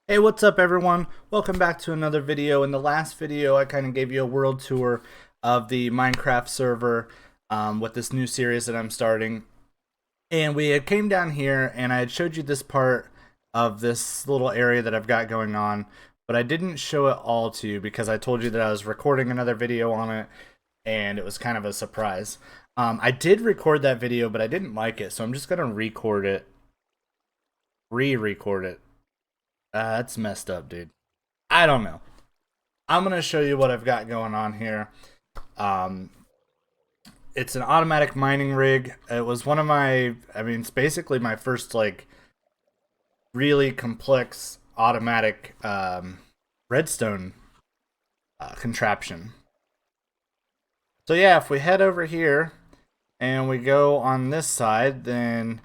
Hey, what's up everyone? Welcome back to another video. In the last video, I kind of gave you a world tour of the Minecraft server with this new series that I'm starting. And we had came down here and I had showed you this part of this little area that I've got going on, but I didn't show it all to you because I told you that I was recording another video on it and it was kind of a surprise. I did record that video, but I didn't like it, so I'm just going to record it, re-record it. That's messed up, dude. I don't know. I'm gonna show you what I've got going on here. Um, it's an automatic mining rig. It was one of my, it's basically my first like really complex automatic redstone contraption. So yeah, if we head over here and we go on this side, then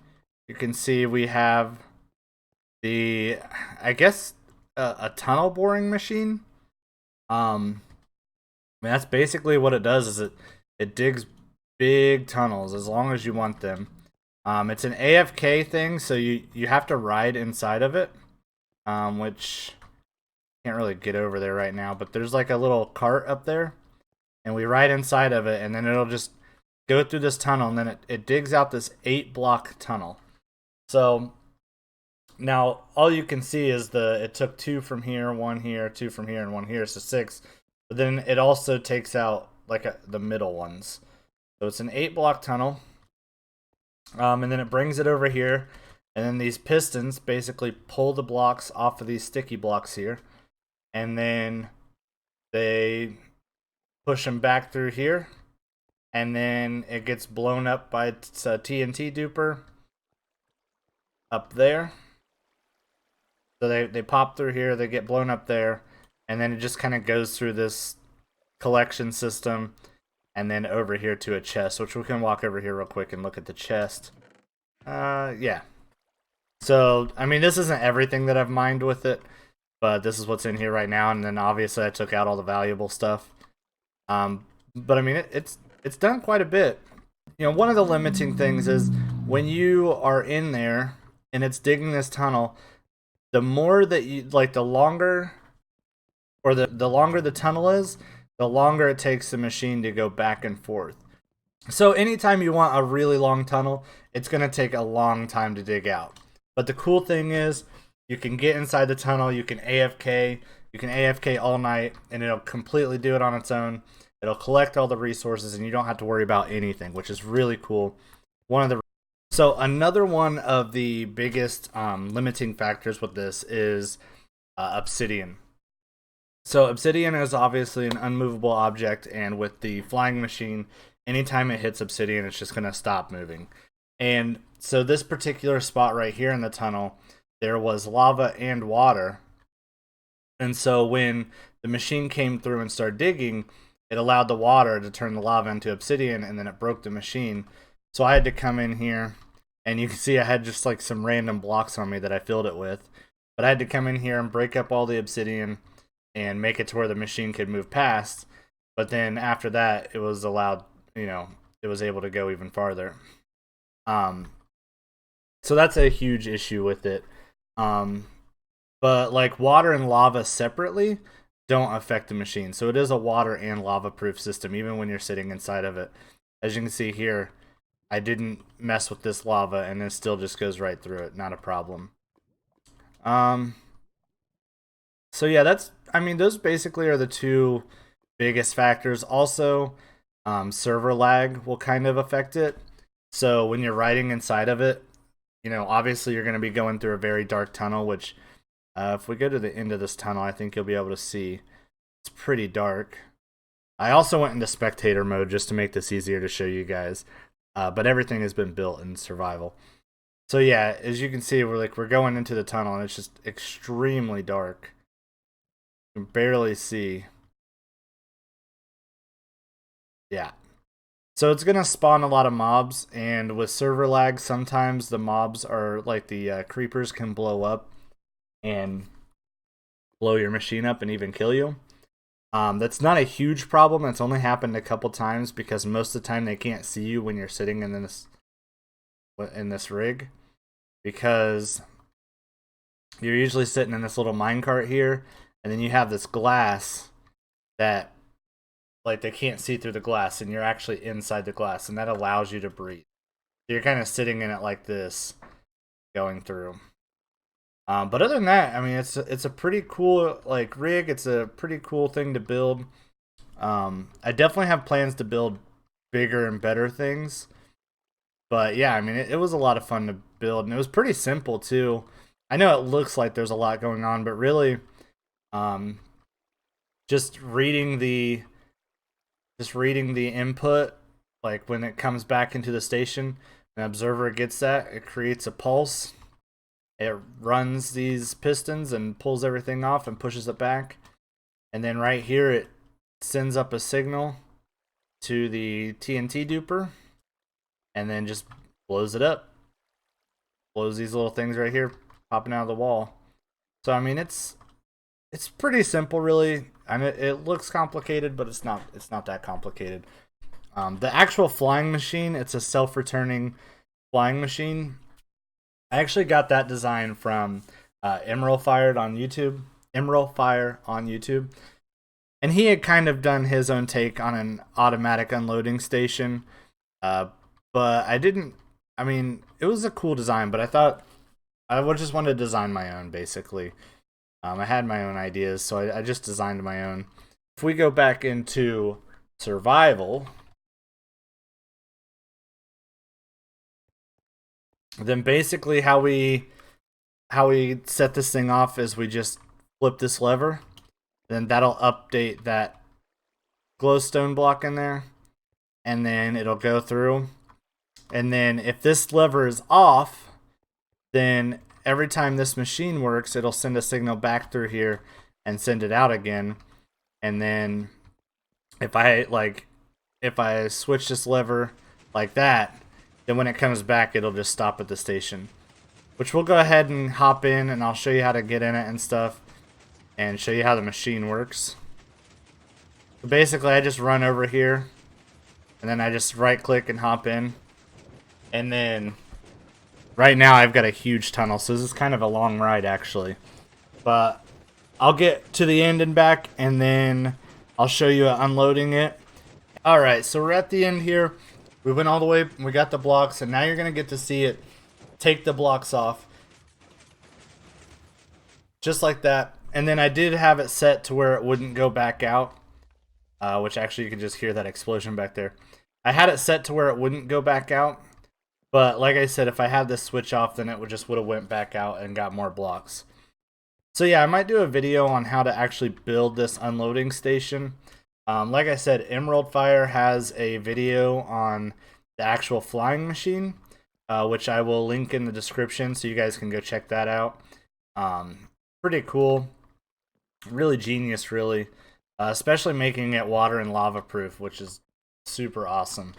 you can see we have the, I guess, a tunnel boring machine. That's basically what it does. Is it digs big tunnels as long as you want them. It's an AFK thing, so you have to ride inside of it, which can't really get over there right now. But there's like a little cart up there, and we ride inside of it, and then it'll just go through this tunnel, and then it digs out this 8-block tunnel. So now all you can see is it took 2 from here, 1 here, 2 from here, and 1 here, so 6. But then it also takes out like the middle ones. So it's an 8-block tunnel. And then it brings it over here. And then these pistons basically pull the blocks off of these sticky blocks here. And then they push them back through here. And then it gets blown up by a TNT duper up there. So they pop through here, they get blown up there, and then it just kind of goes through this collection system and then over here to a chest, which we can walk over here real quick and look at the chest. Yeah. So, this isn't everything that I've mined with it, but this is what's in here right now, and then obviously I took out all the valuable stuff. But it's done quite a bit. One of the limiting things is when you are in there and it's digging this tunnel, the more that you like, the longer the tunnel is, the longer it takes the machine to go back and forth. So anytime you want a really long tunnel, it's going to take a long time to dig out. But the cool thing is you can get inside the tunnel, you can AFK all night, and it'll completely do it on its own. It'll collect all the resources and you don't have to worry about anything, which is really cool. So another one of the biggest limiting factors with this is obsidian. So obsidian is obviously an unmovable object, and with the flying machine, anytime it hits obsidian, it's just going to stop moving. And so this particular spot right here in the tunnel, there was lava and water. And so when the machine came through and started digging, it allowed the water to turn the lava into obsidian, and then it broke the machine. So I had to come in here, and you can see I had just like some random blocks on me that I filled it with. But I had to come in here and break up all the obsidian and make it to where the machine could move past. But then after that, it was allowed, it was able to go even farther. So that's a huge issue with it. But like water and lava separately don't affect the machine. So it is a water and lava proof system, even when you're sitting inside of it. As you can see here, I didn't mess with this lava and it still just goes right through it. Not a problem. So yeah, those basically are the two biggest factors. Also, server lag will kind of affect it. So when you're riding inside of it, obviously you're going to be going through a very dark tunnel, which if we go to the end of this tunnel, I think you'll be able to see it's pretty dark. I also went into spectator mode just to make this easier to show you guys. But everything has been built in survival. So yeah, as you can see, we're going into the tunnel and it's just extremely dark. You can barely see. Yeah. So it's going to spawn a lot of mobs, and with server lag, sometimes the mobs are like the creepers can blow up and blow your machine up and even kill you. That's not a huge problem. It's only happened a couple times because most of the time they can't see you when you're sitting in this rig, because you're usually sitting in this little minecart here, and then you have this glass that, like, they can't see through the glass, and you're actually inside the glass, and that allows you to breathe. So you're kind of sitting in it like this, going through. But other than that, I mean, it's a pretty cool like rig. It's a pretty cool thing to build. I definitely have plans to build bigger and better things. But yeah, I mean, it was a lot of fun to build, and it was pretty simple too. I know it looks like there's a lot going on, but really, um, just reading the input, like when it comes back into the station, an observer gets that, it creates a pulse. It runs these pistons and pulls everything off and pushes it back. And then right here, it sends up a signal to the TNT duper and then just blows it up. Blows these little things right here popping out of the wall. So I mean, it's pretty simple, really. I mean, it looks complicated, but it's not that complicated. The actual flying machine, it's a self-returning flying machine. I actually got that design from Emerald Fire on YouTube. And he had kind of done his own take on an automatic unloading station. But I didn't. I mean, it was a cool design, but I thought I would just want to design my own, basically. I had my own ideas, so I just designed my own. If we go back into survival, then basically how we set this thing off is we just flip this lever, then that'll update that glowstone block in there, and then it'll go through. And then if this lever is off, then every time this machine works, it'll send a signal back through here and send it out again. And then if I switch this lever like that, then when it comes back, it'll just stop at the station. Which we'll go ahead and hop in, and I'll show you how to get in it and stuff, and show you how the machine works. So basically, I just run over here, and then I just right click and hop in. And then right now I've got a huge tunnel, so this is kind of a long ride actually. But I'll get to the end and back, and then I'll show you unloading it. Alright, so we're at the end here. We went all the way, we got the blocks, and now you're going to get to see it take the blocks off. Just like that. And then I did have it set to where it wouldn't go back out. Which actually you can just hear that explosion back there. I had it set to where it wouldn't go back out. But like I said, if I had this switch off, then it would have went back out and got more blocks. So yeah, I might do a video on how to actually build this unloading station. Like I said, Emerald Fire has a video on the actual flying machine, which I will link in the description so you guys can go check that out. Pretty cool. Really genius, really. Especially making it water and lava proof, which is super awesome.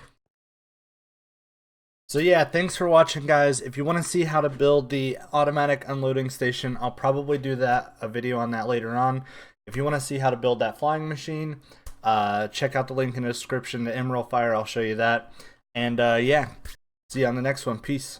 So yeah, thanks for watching, guys. If you want to see how to build the automatic unloading station, I'll probably do a video on that later on. If you want to see how to build that flying machine, check out the link in the description to Emerald Fire. I'll show you that. And yeah, see you on the next one. Peace.